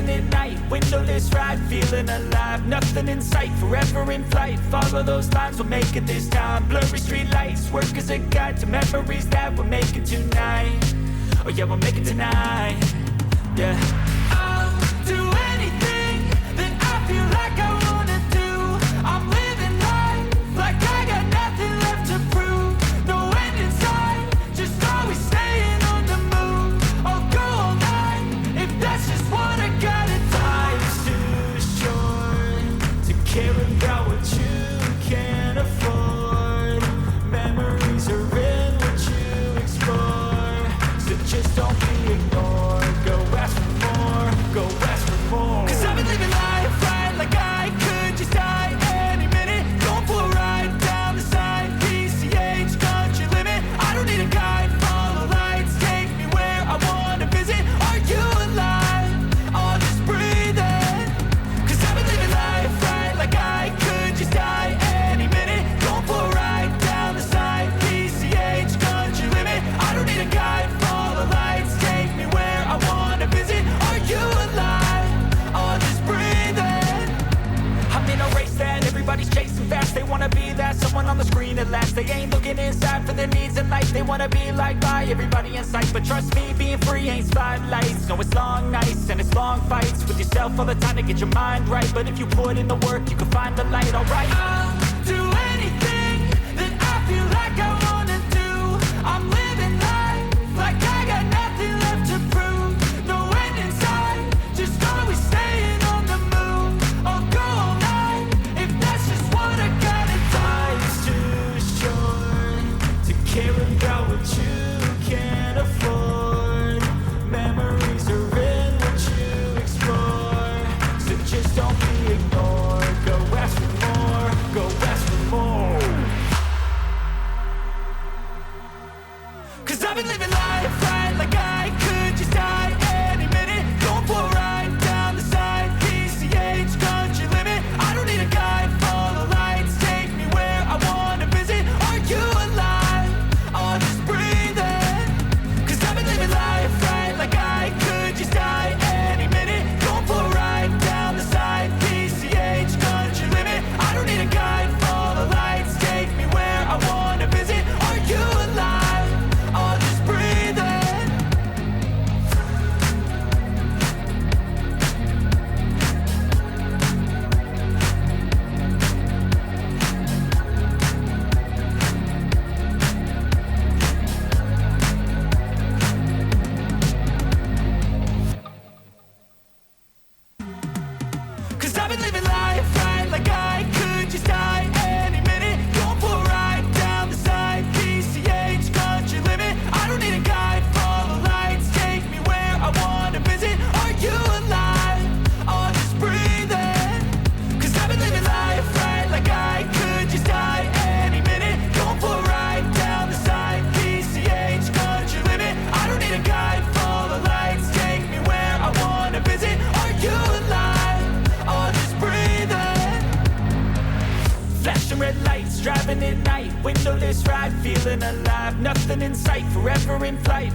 driving at night, windowless ride, feeling alive. Nothing in sight, forever in flight. Follow those lines, we'll make it this time. Blurry street lights, work as a guide to memories that we're making tonight. Oh yeah, we'll make it tonight. Yeah. I'll do anything that I feel like I wanna do. I'm living life like I got nothing left to prove. No end in sight, just always staying on the move. I'll go all night if that's just what I gotta do. Life's too short to care about what you can't afford. Memories are in what you explore, so just don't be ignored. Go ask for more, go ask for more. 'Cause I've been living life right like I could just die any minute. Going for a ride down the side, PCH country limit. I don't need a guide, follow lights, take me where I wanna visit. Are you alive? I'll just breathe in. 'Cause I've been living life right like I could just die any minute. Going for a ride down the side, PCH country limit. I don't need a guide, follow lights, take me where I wanna visit. Are you alive? I'll just breathe in. I'm in a race that everybody's chasing fast. They wanna be that someone on the screen at last. They ain't looking inside for their needs in life. They wanna be liked by everybody in sight. But trust me, being free ain't spotlights. No, it's long nights and it's long fights with yourself all the time to get your mind right. But if you put in the work, you can find the light, alright? I'll do anything that I feel like I wanna do. I'm living life like I got nothing left to prove. No end in sight, just always staying on the move. I'll go all night if that's just what I gotta do. Life's too short to care about what you can't afford. Memories are in what you explore, so just don't be ignored. Go ask for more, go ask for more. 'Cause I've been living life right like I could just die any minute. Going for a ride down the side, PCH country limit. I don't need a guide, follow lights, take me where I wanna visit. Are you alive? I'll just breathe in. 'Cause I've been living life right like I could just die any minute. Going for a ride down the side, PCH country limit. I don't need a guide, follow lights, take me where I wanna visit. Are you alive? I'll just breathe in. 'Cause I've been living life right like I could just die any minute. Going for a ride down the side, PCH country limit. I don't need a guide, follow lights, take me where I wanna visit. Are you alive? I'll just breathe in. 'Cause I've been living life right like I could just die any minute. Going for a ride down the side, PCH country limit. I don't need a guide, follow lights, take me where I wanna visit. Are you alive? I'll just breathe in. Flashing red lights, driving at night, windowless ride, feeling alive. Nothing in sight, forever in flight.